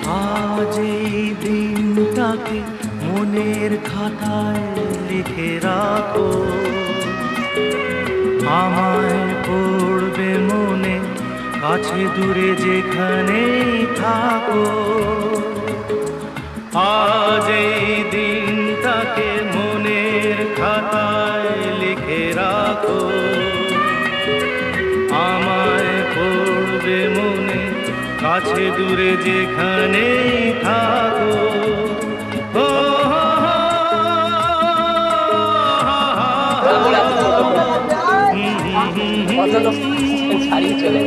আজ এই দিনটাকে মনের খাতায় লিখে রাখো, আমায় পড়বে মনে, কাছে দূরে যেখানেই থাকো। আজ এই দিনটাকে মনের খাতায় লিখে রাখো, আমায় পড়বে মনে, কাছে দূরে যেখানেই থাকো। ছাড়িয়ে চলে